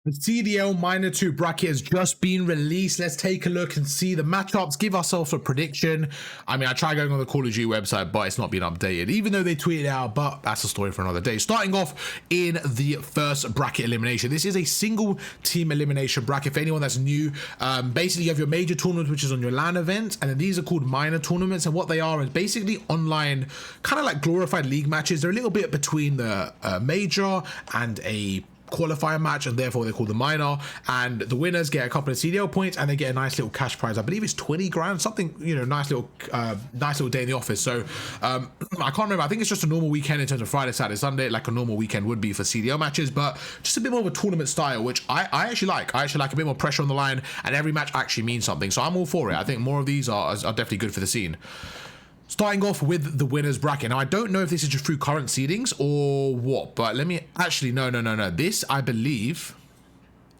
The CDL Minor 2 bracket has just been released. Let's take a look and see the matchups, give ourselves a prediction. I mean, I tried going on the Call of Duty website, but it's not been updated, even though they tweeted out, but that's a story for another day. Starting off in the first bracket elimination. This is a single team elimination bracket for anyone that's new. Basically, you have your major tournament, which is on your LAN event, and then these are called minor tournaments, and what they are is basically online, kind of like glorified league matches. They're a little bit between the major and a qualifier match, and therefore they're called the minor, and the winners get a couple of CDL points and they get a nice little cash prize. I believe it's 20 grand, something, you know, nice little day in the office. So I can't remember, I think it's just a normal weekend in terms of Friday, Saturday, Sunday, like a normal weekend would be for CDL matches, but just a bit more of a tournament style, which I actually like. I actually like a bit more pressure on the line, and every match actually means something, so I'm all for it. I think more of these are definitely good for the scene. Starting off with the winners bracket. Now, I don't know if this is just through current seedings or what, but let me actually, no. This, I believe,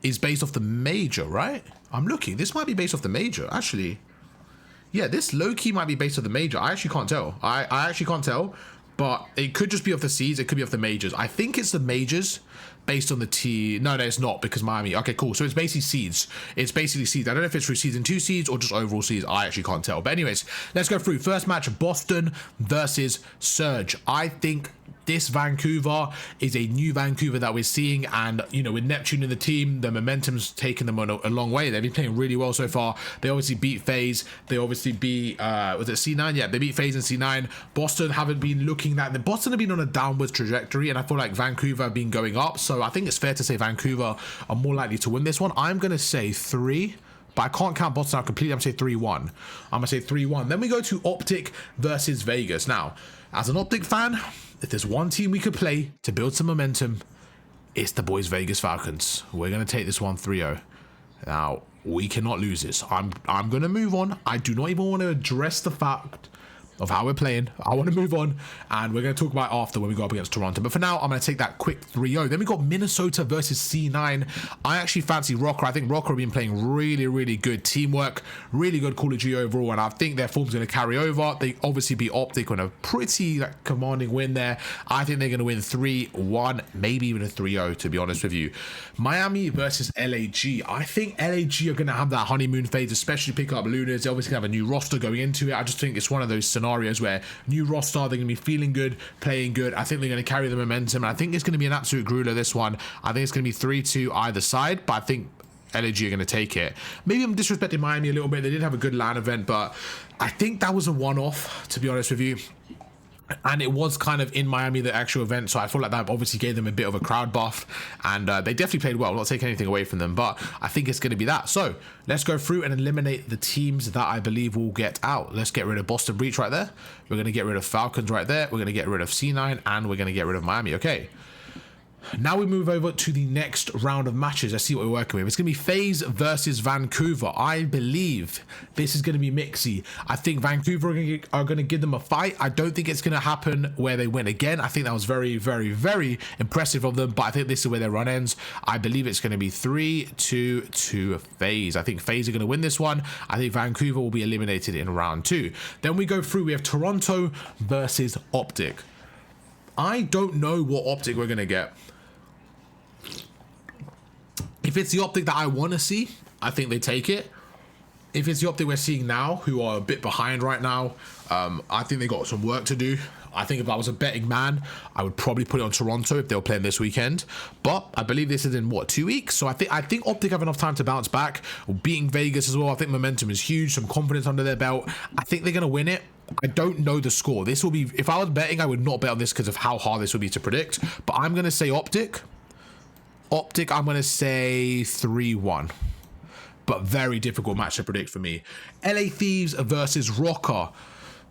is based off the major, right? I'm looking. This might be based off the major, actually. Yeah, this low-key might be based off the major. I actually can't tell. I actually can't tell, but it could just be off the seeds. It could be off the majors. I think it's the majors based on the T. No, it's not, because Miami. Okay, cool. So it's basically seeds. It's basically seeds. I don't know if it's through season 2 seeds or just overall seeds. I actually can't tell. But anyways, let's go through. First match, Boston versus Surge. I think this Vancouver is a new Vancouver that we're seeing, and you know, with Neptune in the team, the momentum's taken them on a long way. They've been playing really well so far. They obviously beat Faze. They obviously beat was it C9? Yeah, they beat Faze and C9. Boston haven't been looking that. The Boston have been on a downwards trajectory, and I feel like Vancouver have been going up. So I think it's fair to say Vancouver are more likely to win this one. I'm gonna say 3. But I can't count Boston out completely. I'm going to say 3-1. I'm going to say 3-1. Then we go to Optic versus Vegas. Now, as an Optic fan, if there's one team we could play to build some momentum, it's the boys Vegas Falcons. We're going to take this one 3-0. Now, we cannot lose this. I'm going to move on. I do not even want to address the fact of how we're playing. I want to move on, and we're going to talk about it after when we go up against Toronto. But for now, I'm going to take that quick 3-0. Then we got Minnesota versus C9. I actually fancy Rocker. I think Rocker have been playing really good teamwork, really good Call of Duty overall, and I think their form's going to carry over. They obviously beat Optic on a pretty commanding win there. I think they're going to win 3-1, maybe even a 3-0, to be honest with you. Miami versus LAG. I think LAG are going to have that honeymoon phase, especially pick up Lunas. They obviously have a new roster going into it. I just think it's one of those scenarios where new roster, they're going to be feeling good, playing good. I think they're going to carry the momentum, and I think it's going to be an absolute grueler, this one. I think it's going to be 3-2 either side, but I think LG are going to take it. Maybe I'm disrespecting Miami a little bit. They did have a good LAN event, but I think that was a one-off, to be honest with you. And it was kind of in Miami, the actual event, so I feel like that obviously gave them a bit of a crowd buff, and they definitely played well. I'm not taking anything away from them, but I think it's going to be that. So let's go through and eliminate the teams that I believe will get out. Let's get rid of Boston Breach right there. We're going to get rid of Falcons right there. We're going to get rid of C9, and we're going to get rid of Miami. Okay. Now we move over to the next round of matches. Let's see what we're working with. It's going to be Faze versus Vancouver. I believe this is going to be mixy. I think Vancouver are going to give them a fight. I don't think it's going to happen where they win again. I think that was very impressive of them, but I think this is where their run ends. I believe it's going to be 3-2 to Faze. I think Faze are going to win this one. I think Vancouver will be eliminated in round 2. Then we go through. We have Toronto versus Optic. I don't know what Optic we're going to get. If it's the Optic that I want to see, I think they take it. If it's the Optic we're seeing now, who are a bit behind right now, I think they got some work to do. I think if I was a betting man, I would probably put it on Toronto if they were playing this weekend. But I believe this is in, what, 2 weeks? So I think Optic have enough time to bounce back. Beating Vegas as well, I think momentum is huge. Some confidence under their belt. I think they're going to win it. I don't know the score. This will be, if I was betting, I would not bet on this because of how hard this would be to predict. But I'm going to say Optic. Optic, I'm going to say 3-1. But very difficult match to predict for me. LA Thieves versus Rocker.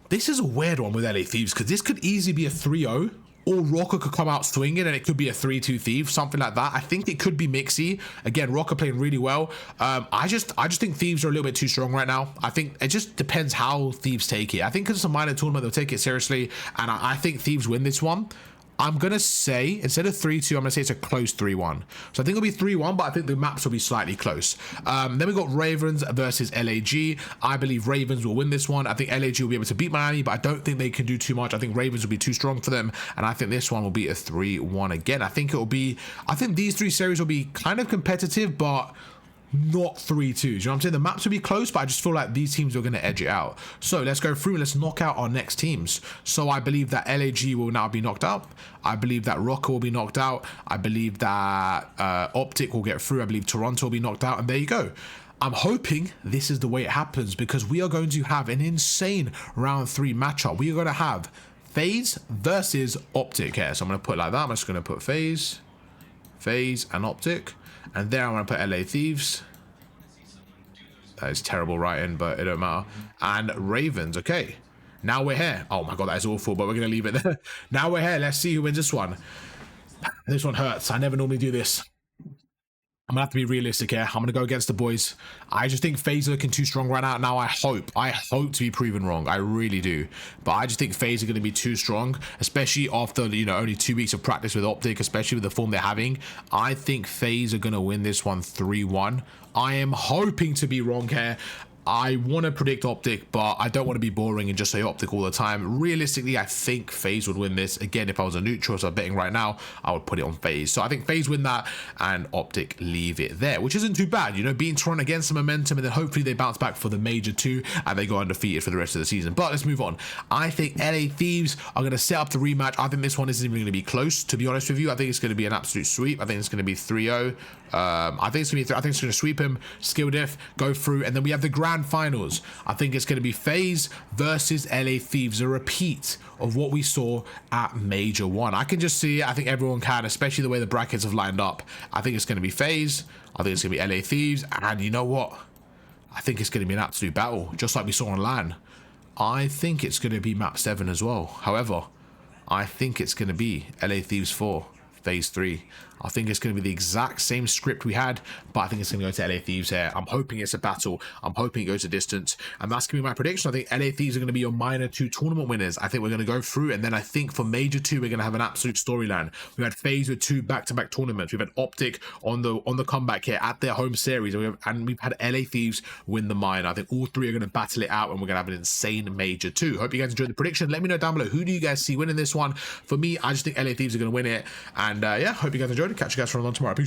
This is a weird one with LA Thieves because this could easily be a 3-0, or Rocker could come out swinging and it could be a 3-2 Thieves, something like that. I think it could be mixy. Again, Rocker playing really well. I just think Thieves are a little bit too strong right now. I think it just depends how Thieves take it. I think because it's a minor tournament, they'll take it seriously, and I think Thieves win this one. I'm going to say, instead of 3-2, I'm going to say it's a close 3-1. So I think it'll be 3-1, but I think the maps will be slightly close. Then we got Ravens versus LAG. I believe Ravens will win this one. I think LAG will be able to beat Miami, but I don't think they can do too much. I think Ravens will be too strong for them. And I think this one will be a 3-1 again. I think these three series will be kind of competitive, but not 3-2s. You know what I'm saying? The maps will be close, but I just feel like these teams are going to edge it out. So let's go through and let's knock out our next teams. So I believe that LAG will now be knocked out. I believe that Rocker will be knocked out. I believe that Optic will get through. I believe Toronto will be knocked out. And there you go. I'm hoping this is the way it happens, because we are going to have an insane round 3 matchup. We are going to have Faze versus Optic here. So I'm going to put it like that. I'm just going to put Faze and Optic. And there I'm going to put LA Thieves. That is terrible writing, but it don't matter. And Ravens. Okay. Now we're here. Oh my god, that is awful, but we're going to leave it there. Now we're here. Let's see who wins this one. This one hurts. I never normally do this. I'm gonna have to be realistic here. I'm gonna go against the boys. I just think Faze are looking too strong right now. I hope to be proven wrong. I really do. But I just think Faze are gonna be too strong, especially after, you know, only 2 weeks of practice with Optic, especially with the form they're having. I think Faze are gonna win this one 3-1. I am hoping to be wrong here. I want to predict Optic, but I don't want to be boring and just say Optic all the time. Realistically, I think Faze would win this. Again, if I was a neutral, so I'm betting right now, I would put it on Faze. So I think Faze win that and Optic leave it there, which isn't too bad. You know, beating Toronto against some momentum, and then hopefully they bounce back for the Major 2 and they go undefeated for the rest of the season. But let's move on. I think LA Thieves are going to set up the rematch. I think this one isn't even going to be close, to be honest with you. I think it's going to be an absolute sweep. I think it's going to be 3-0. I think it's going to sweep him, skill diff, go through, and then we have the grand finals. I think it's going to be Faze versus LA Thieves, a repeat of what we saw at Major 1. I can just see it. I think everyone can, especially the way the brackets have lined up. I think it's going to be Faze. I think it's going to be LA Thieves, and you know what? I think it's going to be an absolute battle, just like we saw on LAN. I think it's going to be map 7 as well. However, I think it's going to be LA Thieves 4. Phase 3. I think it's going to be the exact same script we had, but I think it's going to go to LA Thieves here. I'm hoping it's a battle. I'm hoping it goes a distance, and that's going to be my prediction. I think LA Thieves are going to be your minor 2 tournament winners. I think we're going to go through, and then I think for Major 2 we're going to have an absolute storyline. We had Faze with 2 back-to-back tournaments. We've had Optic on the comeback here at their home series, and we've had LA Thieves win the minor. I think all 3 are going to battle it out, and we're going to have an insane Major 2. Hope you guys enjoyed the prediction. Let me know down below, who do you guys see winning this one? For me, I just think LA Thieves are going to win it, and yeah, hope you guys enjoyed it. Catch you guys from on tomorrow. Peace.